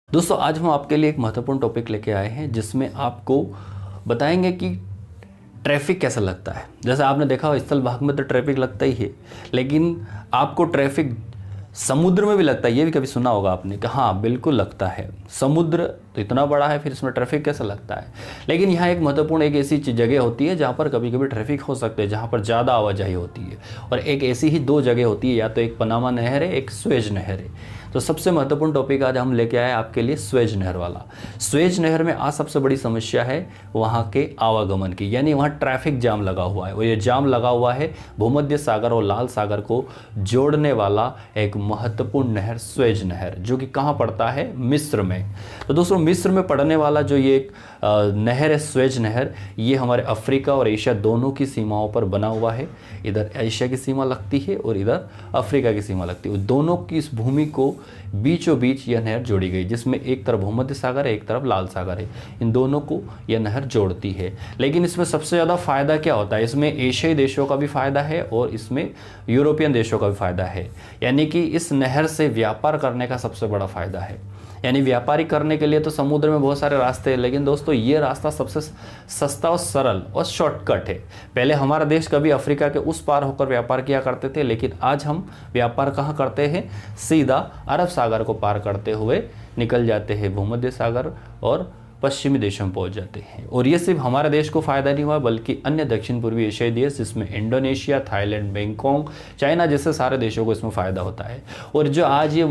दोस्तों आज हम आपके लिए एक महत्वपूर्ण टॉपिक लेके आए हैं जिसमें आपको बताएंगे कि ट्रैफिक कैसा लगता है। जैसे आपने देखा हो स्थल भाग में तो ट्रैफिक लगता ही है, लेकिन आपको ट्रैफिक समुद्र में भी लगता है। ये भी कभी सुना होगा आपने कि हाँ बिल्कुल लगता है। समुद्र तो इतना बड़ा है, फिर इसमें ट्रैफिक कैसा लगता है। लेकिन यहाँ एक महत्वपूर्ण एक ऐसी जगह होती है जहाँ पर कभी कभी ट्रैफिक हो सकते हैं, जहाँ पर ज़्यादा आवाजाही होती है। और एक ऐसी ही दो जगह होती है, या तो एक पनामा नहर है, एक स्वेज नहर है। तो सबसे महत्वपूर्ण टॉपिक आज हम लेके आए आपके लिए स्वेज नहर वाला। स्वेज नहर में आज सबसे बड़ी समस्या है वहाँ के आवागमन की, यानी वहाँ ट्रैफिक जाम लगा हुआ है। और ये जाम लगा हुआ है भूमध्य सागर और लाल सागर को जोड़ने वाला एक महत्वपूर्ण नहर स्वेज नहर, जो कि कहाँ पड़ता है, मिस्र में। तो दोस्तों मिस्र में पड़ने वाला जो ये एक नहर है स्वेज नहर, ये हमारे अफ्रीका और एशिया दोनों की सीमाओं पर बना हुआ है। इधर एशिया की सीमा लगती है और इधर अफ्रीका की सीमा लगती है। दोनों की इस भूमि को बीचों बीच यह नहर जोड़ी गई, जिसमें एक तरफ भूमध्य सागर है, एक तरफ लाल सागर है। इन दोनों को यह नहर जोड़ती है। लेकिन इसमें सबसे ज़्यादा फ़ायदा क्या होता है, इसमें एशियाई देशों का भी फ़ायदा है और इसमें यूरोपियन देशों का भी फ़ायदा है। यानी कि इस नहर से व्यापार करने का सबसे बड़ा फ़ायदा है। यानी व्यापारी करने के लिए तो समुद्र में बहुत सारे रास्ते हैं, लेकिन दोस्तों ये रास्ता सबसे सस्ता और सरल और शॉर्टकट है। पहले हमारा देश कभी अफ्रीका के उस पार होकर व्यापार किया करते थे, लेकिन आज हम व्यापार कहाँ करते हैं, सीधा अरब सागर को पार करते हुए निकल जाते हैं भूमध्य सागर और पश्चिमी देशों में पहुंच जाते हैं। और ये सिर्फ हमारे देश को फ़ायदा नहीं हुआ, बल्कि अन्य दक्षिण पूर्वी एशियाई देश जिसमें इंडोनेशिया, थाईलैंड, बैंकॉक, चाइना जैसे सारे देशों को इसमें फ़ायदा होता है। और जो आज ये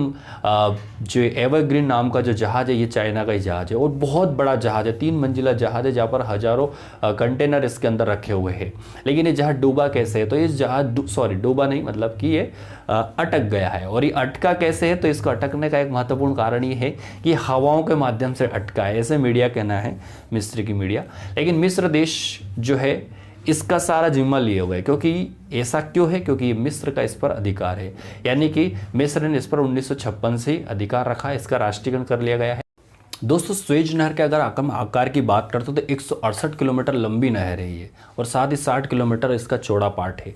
जो एवरग्रीन नाम का जो जहाज़ है, ये चाइना का ही जहाज़ है और बहुत बड़ा जहाज़ है, 3 मंजिला जहाज़ है, जहाँ पर हज़ारों कंटेनर इसके अंदर रखे हुए हैं। लेकिन ये जहाज़ डूबा कैसे है, तो इस जहाज़ डूबा नहीं, मतलब कि ये अटक गया है। और ये अटका कैसे है, तो इसको अटकने का एक महत्वपूर्ण कारण ये है कि हवाओं के माध्यम से अटका है, ऐसे मीडिया कहना है, मिस्र की मीडिया। लेकिन मिस्र देश जो है इसका सारा जिम्मा लिए हुए है। क्योंकि ऐसा क्यों है, क्योंकि मिस्र का इस पर अधिकार है। यानी कि मिस्र ने इस पर 1956 से अधिकार रखा है, इसका राष्ट्रीयकरण कर लिया गया है। दोस्तों स्वेज नहर के अगर आकार की बात करते हो तो 168 किलोमीटर लंबी नहर है ये, और साथ ही 60 किलोमीटर इसका चौड़ा पार्ट है।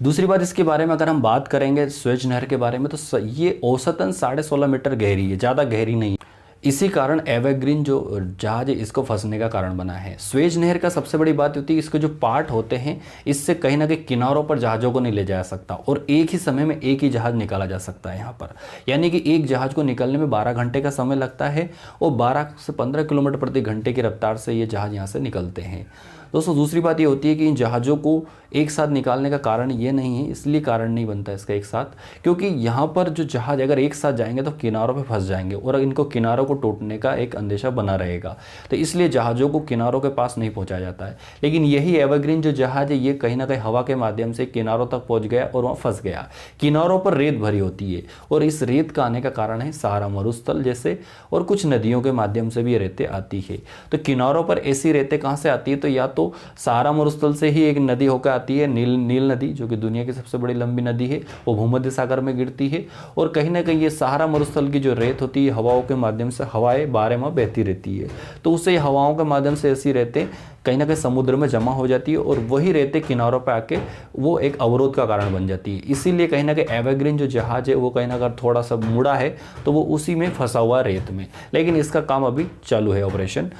दूसरी बात इसके बारे में अगर हम बात करेंगे स्वेज नहर के बारे में, तो ये औसतन 16.5 मीटर गहरी है, ज़्यादा गहरी नहीं। इसी कारण एवरग्रीन जो जहाज है इसको फंसने का कारण बना है। स्वेज नहर का सबसे बड़ी बात होती है इसके जो पार्ट होते हैं, इससे कहीं ना कहीं किनारों पर जहाज़ों को नहीं ले जाया सकता, और एक ही समय में एक ही जहाज़ निकाला जा सकता है यहाँ पर। यानी कि एक जहाज़ को निकलने में 12 घंटे का समय लगता है और 12 से 15 किलोमीटर प्रति घंटे की रफ्तार से ये जहाज़ यहाँ से निकलते हैं। दोस्तों दूसरी बात ये होती है कि इन जहाज़ों को एक साथ निकालने का कारण ये नहीं है, इसलिए कारण नहीं बनता इसका एक साथ, क्योंकि यहाँ पर जो जहाज़ अगर एक साथ जाएंगे तो किनारों पे फंस जाएंगे और इनको किनारों को टूटने का एक अंदेशा बना रहेगा। तो इसलिए जहाज़ों को किनारों के पास नहीं पहुँचाया जाता है। लेकिन यही एवरग्रीन जो जहाज़ है ये कहीं ना कहीं हवा के माध्यम से किनारों तक पहुँच गया और वहाँ फंस गया। किनारों पर रेत भरी होती है और इस रेत का आने का कारण है सहारा मरुस्थल जैसे, और कुछ नदियों के माध्यम से भी ये रेतें आती है। तो किनारों पर ऐसी रेतें कहाँ से आती है, तो या तो सहारा मरुस्थल से ही एक नदी होकर आती है, नील नदी, जो कि दुनिया की सबसे बड़ी लंबी नदी है, वो भूमध्य सागर में गिरती है। और कहीं ना कहीं ये सहारा मरुस्थल की जो रेत होती है हवाओं के माध्यम से, हवाएं 12 माह बहती रहती है, तो उससे हवाओं के माध्यम से ऐसी रेतें कहीं ना कहीं समुद्र में जमा हो जाती है और वही रेतें किनारों पर आके वो एक अवरोध का कारण बन जाती है। इसीलिए कहीं ना कहीं एवरग्रीन जो जहाज है वो कहीं ना कहीं थोड़ा सा मुड़ा है, तो वो उसी में फंसा हुआ रेत में। लेकिन इसका काम अभी चालू है, ऑपरेशन।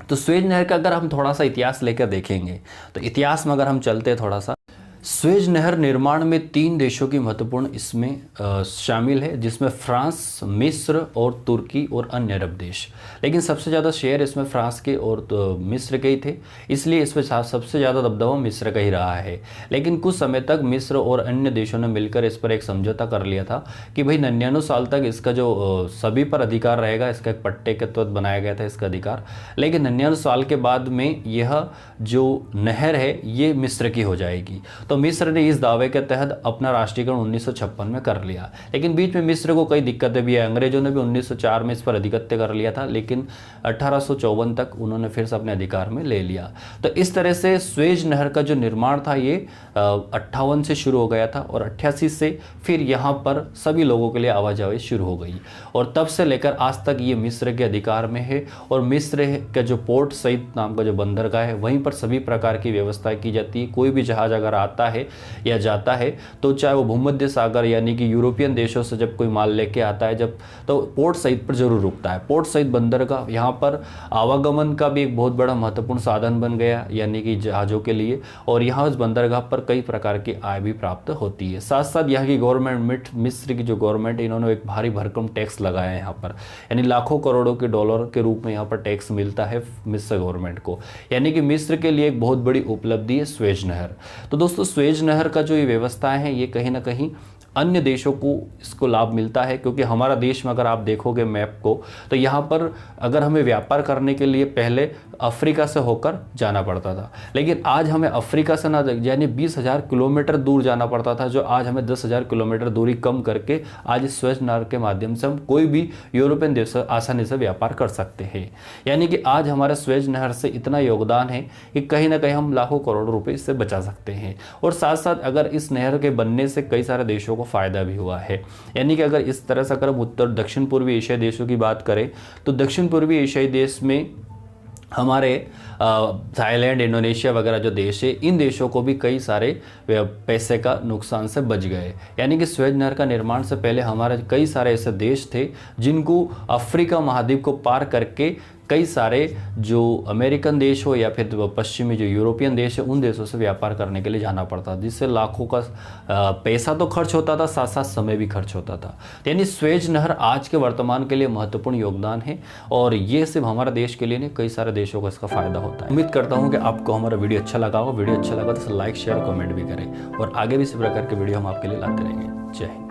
तो स्वेज नहर का अगर हम थोड़ा सा इतिहास लेकर देखेंगे, तो इतिहास में अगर हम चलते हैं थोड़ा सा, स्वेज नहर निर्माण में 3 देशों की महत्वपूर्ण इसमें शामिल है, जिसमें फ्रांस, मिस्र और तुर्की और अन्य अरब देश। लेकिन सबसे ज़्यादा शेयर इसमें फ्रांस के और मिस्र के ही थे, इसलिए इसमें सबसे ज़्यादा दबदबा मिस्र का ही रहा है। लेकिन कुछ समय तक मिस्र और अन्य देशों ने मिलकर इस पर एक समझौता कर लिया था कि भाई 99 साल तक इसका जो सभी पर अधिकार रहेगा, इसका एक पट्टे के तहत बनाया गया था इसका अधिकार। लेकिन 99 साल के बाद में यह जो नहर है ये मिस्र की हो जाएगी। तो मिस्र ने इस दावे के तहत अपना राष्ट्रीयकरण 1956 में कर लिया। लेकिन बीच में मिस्र को कई दिक्कतें भी आई, अंग्रेजों ने भी 1904 में इस पर आधिपत्य कर लिया था, लेकिन 1854 तक उन्होंने फिर से अपने अधिकार में ले लिया। तो इस तरह से स्वेज नहर का जो निर्माण था ये 58 से शुरू हो गया था और 88 से फिर यहाँ पर सभी लोगों के लिए आवाजाही शुरू हो गई, और तब से लेकर आज तक ये मिस्र के अधिकार में है। और मिस्र का जो पोर्ट सईद नाम का जो बंदरगाह है, वहीं पर सभी प्रकार की व्यवस्था की जाती है। कोई भी जहाज अगर आता आता है या जाता है तो चाहे वो भूमध्य सागर यानी कि यूरोपियन देशों से जब कोई माल लेके आता है जब, तो पोर्ट साइट पर जरूर रुकता है। पोर्ट साइट बंदरगाह यहाँ पर आवागमन का भी एक बहुत बड़ा महत्वपूर्ण साधन बन गया यानी कि जहाज़ों के लिए, और यहाँ उस बंदरगाह पर कई प्रकार की आय भी प्राप्त होती है। साथ साथ यहाँ की गवर्नमेंट, मिस्र की जो गवर्नमेंट है, इन्होंने एक भारी भरकम टैक्स लगाया है यहाँ पर, यानी लाखों करोड़ों के डॉलर के रूप में यहाँ पर टैक्स मिलता है मिस्र गवर्नमेंट को। यानी कि मिस्र के लिए एक बहुत बड़ी उपलब्धि है स्वेज नहर। तो दोस्तों स्वेज नहर का जो ये व्यवस्था है ये कहीं ना कहीं अन्य देशों को इसको लाभ मिलता है, क्योंकि हमारा देश में अगर आप देखोगे मैप को तो यहाँ पर अगर हमें व्यापार करने के लिए पहले अफ्रीका से होकर जाना पड़ता था, लेकिन आज हमें अफ्रीका से ना यानी 20,000 किलोमीटर दूर जाना पड़ता था, जो आज हमें 10,000 किलोमीटर दूरी कम करके आज इस स्वेज नहर के माध्यम से हम कोई भी यूरोपियन देश से आसानी से व्यापार कर सकते हैं। यानी कि आज हमारे स्वेज नहर से इतना योगदान है कि कहीं ना कहीं हम लाखों करोड़ रुपए इससे बचा सकते हैं। और साथ साथ अगर इस नहर के बनने से कई सारे देशों को फायदा भी हुआ है। यानी कि अगर इस तरह से अगर हम उत्तर दक्षिण पूर्वी एशियाई देशों की बात करें तो दक्षिण पूर्वी एशियाई देश में हमारे थाईलैंड, इंडोनेशिया वगैरह जो देश है, इन देशों को भी कई सारे पैसे का नुकसान से बच गए। यानी कि स्वेज नहर का निर्माण से पहले हमारे कई सारे ऐसे देश थे जिनको अफ्रीका महाद्वीप को पार करके कई सारे जो अमेरिकन देश हो या फिर पश्चिमी जो यूरोपियन देश है उन देशों से व्यापार करने के लिए जाना पड़ता, जिससे लाखों का पैसा तो खर्च होता था, साथ साथ समय भी खर्च होता था। यानी स्वेज नहर आज के वर्तमान के लिए महत्वपूर्ण योगदान है, और ये सिर्फ हमारे देश के लिए नहीं, कई सारे देशों को इसका फायदा होता है। उम्मीद करता हूँ कि आपको हमारा वीडियो अच्छा लगा हो। वीडियो अच्छा लगा तो लाइक शेयर कमेंट भी करें, और आगे भी इसी प्रकार के वीडियो हम आपके लिए लाते रहेंगे। जय हिंद।